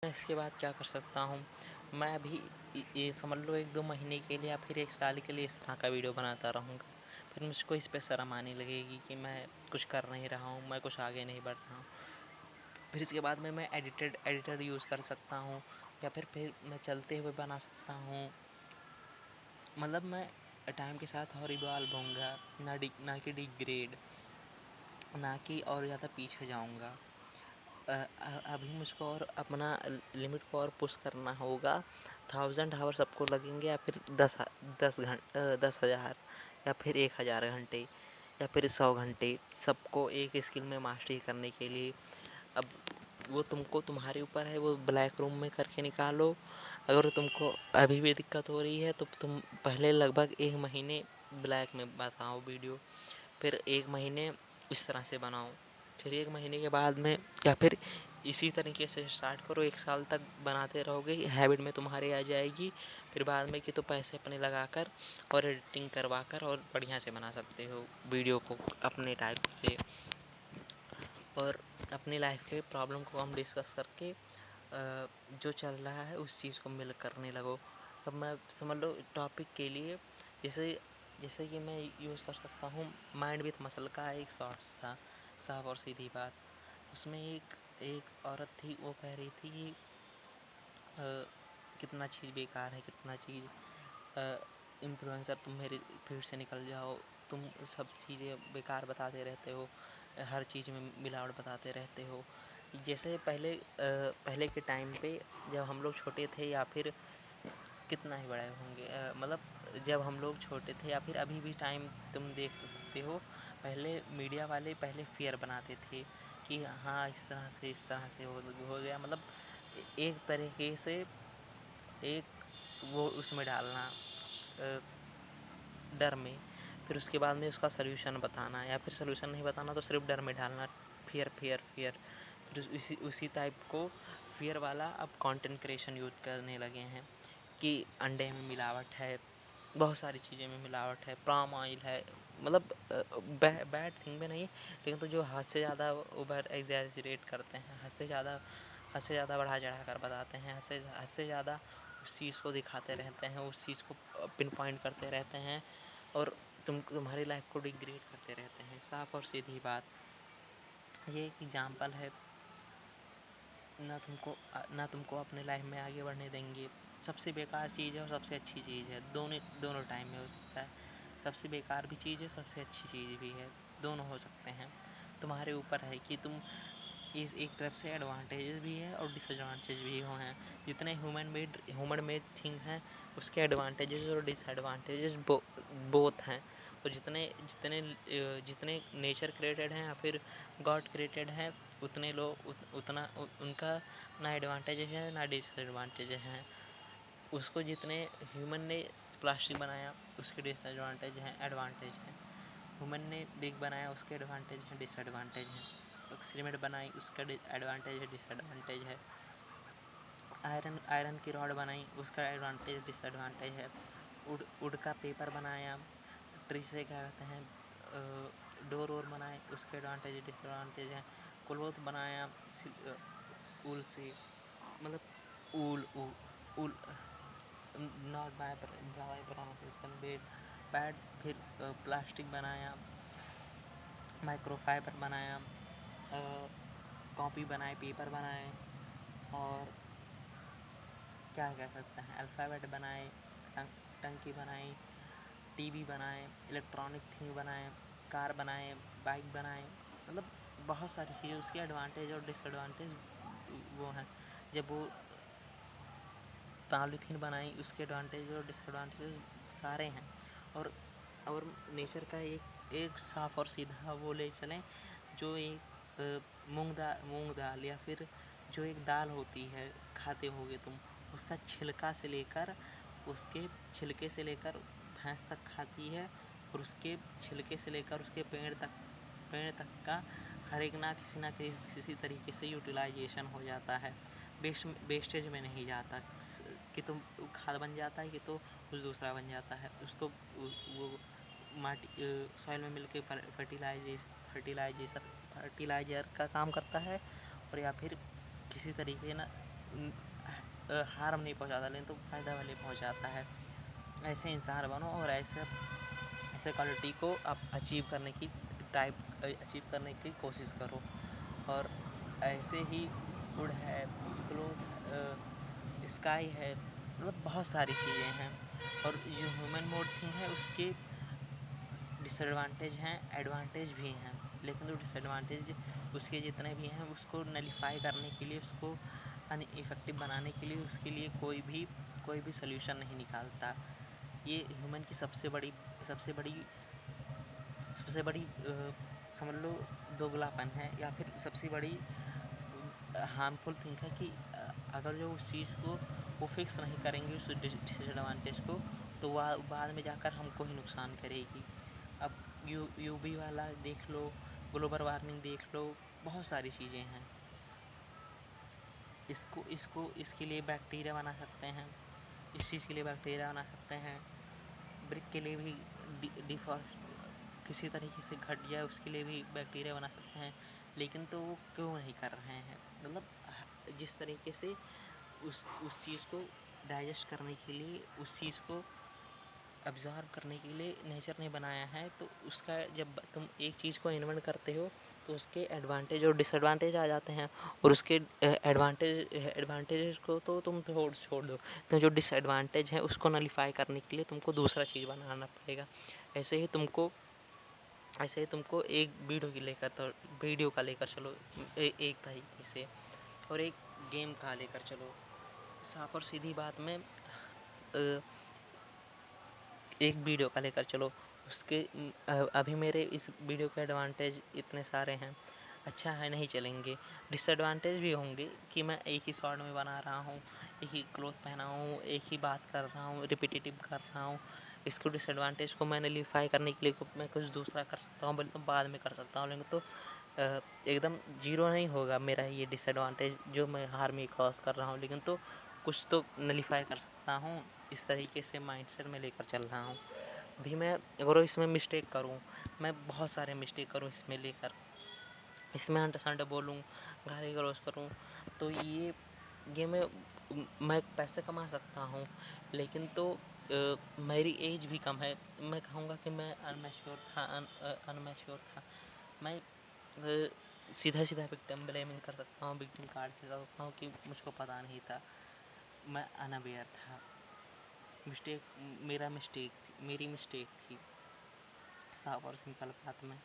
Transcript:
मैं इसके बाद क्या कर सकता हूँ? मैं अभी ये समझ लो 1-2 महीने के लिए या फिर 1 साल के लिए इस तरह का वीडियो बनाता रहूँगा। फिर मुझको इस पे शर्म आने लगेगी कि मैं कुछ कर नहीं रहा हूँ, मैं कुछ आगे नहीं बढ़ रहा हूँ। फिर इसके बाद में मैं एडिटर यूज़ कर सकता हूँ या फिर मैं चलते हुए बना सकता हूँ। मतलब मैं टाइम के साथ और इवॉल्व होऊँगा, ना कि डिग्रेड, ना कि और ज़्यादा पीछे जाऊँगा। अभी मुझको और अपना लिमिट को और पुश करना होगा। 1000 आवर सबको लगेंगे या फिर 10,000 या फिर 1000 घंटे या फिर 100 घंटे सबको एक स्किल में मास्टरी करने के लिए। अब वो तुम्हारे ऊपर है, वो ब्लैक रूम में करके निकालो। अगर तुमको अभी भी दिक्कत हो रही है तो तुम पहले लगभग 1 महीने ब्लैक में बनाओ वीडियो, फिर 1 महीने इस तरह से बनाओ, फिर 1 महीने के बाद में या फिर इसी तरीके से स्टार्ट करो। 1 साल तक बनाते रहोगे, हैबिट में तुम्हारे आ जाएगी। फिर बाद में कि तो पैसे अपने लगाकर और एडिटिंग करवा कर और बढ़िया से बना सकते हो वीडियो को अपने टाइप से। और अपनी लाइफ के प्रॉब्लम को हम डिस्कस करके जो चल रहा है उस चीज़ को मिल करने लगो। अब मैं समझ लो टॉपिक के लिए जैसे जैसे कि मैं यूज़ कर सकता हूँ माइंड विथ मसल का एक शॉर्ट्स था, साफ और सीधी बात। उसमें एक औरत थी, वो कह रही थी कि कितना चीज़ बेकार है, कितना चीज़ इन्फ्लुएंसर तुम मेरे फीड से निकल जाओ, तुम सब चीज़ें बेकार बताते रहते हो, हर चीज़ में मिलावट बताते रहते हो। जैसे पहले के टाइम पे जब हम लोग छोटे थे या फिर कितना ही बड़े होंगे, मतलब जब हम लोग छोटे थे या फिर अभी भी टाइम तुम देख सकते हो, पहले मीडिया वाले पहले फेयर बनाते थे कि हाँ इस तरह से हो गया। मतलब एक तरीके से एक वो उसमें डालना डर में, फिर उसके बाद में उसका सल्यूशन बताना, या फिर सल्यूशन नहीं बताना तो सिर्फ डर में डालना, फियर फियर फियर। फिर उसी टाइप को फियर वाला अब कंटेंट क्रिएशन यूज़ करने लगे हैं कि अंडे में मिलावट है, बहुत सारी चीज़ें में मिलावट है, पाम ऑयल है। मतलब बैड थिंग में नहीं, लेकिन तो जो हद से ज़्यादा ओवर एग्जैजरेट करते हैं, हद से ज़्यादा बढ़ा चढ़ा कर बताते हैं, हद से ज़्यादा उस चीज़ को दिखाते रहते हैं, उस चीज़ को पिन पॉइंट करते रहते हैं और तुम्हारी लाइफ को डिग्रेड करते रहते हैं। साफ और सीधी बात, ये एक एग्जाम्पल है। ना तुमको अपने लाइफ में आगे बढ़ने देंगे। सबसे बेकार चीज़ है और सबसे अच्छी चीज़ है, दोनों टाइम में हो सकता है। सबसे बेकार भी चीज़ है, सबसे अच्छी चीज़ भी है, दोनों हो सकते हैं। तुम्हारे ऊपर है कि तुम इस एक तरफ से एडवांटेजेस भी है और डिसएडवांटेज भी हो हैं। जितने ह्यूमन मेड थिंग हैं उसके एडवांटेजेस और डिसएडवांटेजेस बोथ हैं। और जितने जितने जितने नेचर क्रिएटेड हैं या फिर गॉड क्रिएटेड हैं, उतने लोग उतना उनका ना एडवांटेजेस है ना डिसएडवांटेजेस हैं। उसको जितने ह्यूमन ने प्लास्टिक बनाया उसके डिसएडवांटेज हैं, एडवांटेज हैं। ह्यूमन ने बिग बनाया उसके एडवांटेज हैं, डिसएडवांटेज हैं। एक्सपेरिमेंट बनाई उसका एडवांटेज है, डिसएडवांटेज है। आयरन की रॉड बनाई उसका एडवांटेज डिसएडवांटेज है। वुड का पेपर बनाया, ट्री से क्या कहते हैं डोर वोर बनाए, उसके एडवांटेज डिसएडवांटेज हैं। क्लॉथ बनाया ऊल से, मतलब ऊल ऊल नॉट बाय प्रोनाउंसिएशन बैड। फिर प्लास्टिक बनाया, माइक्रोफाइबर बनाया, कॉपी बनाए, पेपर बनाए, और क्या कह सकते हैं अल्फ़ाबेट बनाए, टंकी बनाई, टीवी बनाए, इलेक्ट्रॉनिक थिंग बनाए, कार बनाए, बाइक बनाए। मतलब बहुत सारी चीज़ें, उसके एडवांटेज और डिसएडवांटेज वो हैं। जब वो पॉलीथीन बनाई उसके एडवांटेज और डिसएडवांटेज सारे हैं। और नेचर का एक साफ और सीधा वो ले चलें, जो एक मूंग दाल या फिर जो एक दाल होती है खाते होगे तुम, उसका छिलके से लेकर भैंस तक खाती है, और उसके छिलके से लेकर उसके पेड़ तक का हर एक ना किसी तरीके से यूटिलाइजेशन हो जाता है। वेस्टेज में नहीं जाता कि तुम खाद बन जाता है कि तो कुछ दूसरा बन जाता है। उसको वो माटी सॉइल में मिलके फर्टिलाइजर का काम करता है, और या फिर किसी तरीके ना हार्म नहीं पहुंचाता, लेकिन तो फ़ायदा वाले पहुंचाता है। ऐसे इंसान बनो और ऐसे ऐसे क्वालिटी को आप अचीव करने की कोशिश करो। और ऐसे ही वुड है, क्लोथ स्काई है, मतलब बहुत सारी चीज़ें हैं। और जो ह्यूमन मोड थी है उसके डिसएडवांटेज हैं, एडवांटेज भी हैं, लेकिन जो डिसएडवांटेज उसके जितने भी हैं उसको नलीफाई करने के लिए, उसको अनइफेक्टिव बनाने के लिए, उसके लिए कोई भी सोल्यूशन नहीं निकालता। ये ह्यूमन की सबसे बड़ी समझ लो दोगलापन है, या फिर सबसे बड़ी हार्मफुल थिंग है कि अगर जो उस चीज़ को वो फिक्स नहीं करेंगे उस डिसएडवांटेज को, तो वह बाद में जाकर हमको ही नुकसान करेगी। अब यूवी वाला देख लो, ग्लोबल वार्मिंग देख लो, बहुत सारी चीज़ें हैं। इसके लिए बैक्टीरिया बना सकते हैं, इस चीज़ के लिए बैक्टीरिया बना सकते हैं, ब्रिक के लिए भी डिफॉल्ट किसी तरीके से घट जाए उसके लिए भी बैक्टीरिया बना सकते हैं, लेकिन तो वो क्यों नहीं कर रहे हैं। मतलब जिस तरीके से उस चीज़ को डाइजेस्ट करने के लिए, उस चीज़ को अब्जॉर्ब करने के लिए नेचर ने बनाया है, तो उसका जब तुम एक चीज़ को इन्वेंट करते हो तो उसके एडवांटेज और डिसएडवांटेज आ जाते हैं, और उसके एडवांटेज को तो तुम छोड़ दो, तो जो डिसएडवांटेज है उसको नलीफाई करने के लिए तुमको दूसरा चीज़ बनाना पड़ेगा। ऐसे ही तुमको एक वीडियो का लेकर चलो एक तरीके से, और एक गेम का लेकर चलो। साफ और सीधी बात में एक वीडियो का लेकर चलो, अभी मेरे इस वीडियो के एडवांटेज इतने सारे हैं, अच्छा है, नहीं चलेंगे। डिसएडवांटेज भी होंगे कि मैं एक ही शॉट में बना रहा हूँ, एक ही क्लोथ पहना हूँ, एक ही बात कर रहा हूँ, रिपीटेटिव कर रहा हूँ। इसको डिसएडवांटेज को मैं नलीफाई करने के लिए मैं कुछ दूसरा कर सकता हूँ, बल्कि बाद में कर सकता हूँ, लेकिन तो एकदम जीरो नहीं होगा मेरा ये डिसएडवांटेज जो मैं हार्म में कॉज कर रहा हूँ, लेकिन तो कुछ तो नलीफाई कर सकता हूँ। इस तरीके से माइंडसेट में लेकर चल रहा हूँ। भी मैं अगर इसमें मिस्टेक करूँ, मैं बहुत सारे मिस्टेक करूँ इसमें लेकर, इसमें अंट संट बोलूँ, गाली गलौज करूँ, तो ये मैं पैसे कमा सकता हूँ, लेकिन तो मेरी एज भी कम है। मैं कहूँगा कि मैं अनमैच्योर था। मैं सीधा सीधा विक्टिम ब्लेमिंग कर सकता हूँ, विक्टिम कार्ड से कर सकता हूँ कि मुझको पता नहीं था, मैं अनअवेयर था, मेरी मिस्टेक थी। साफ और सिंपल बात में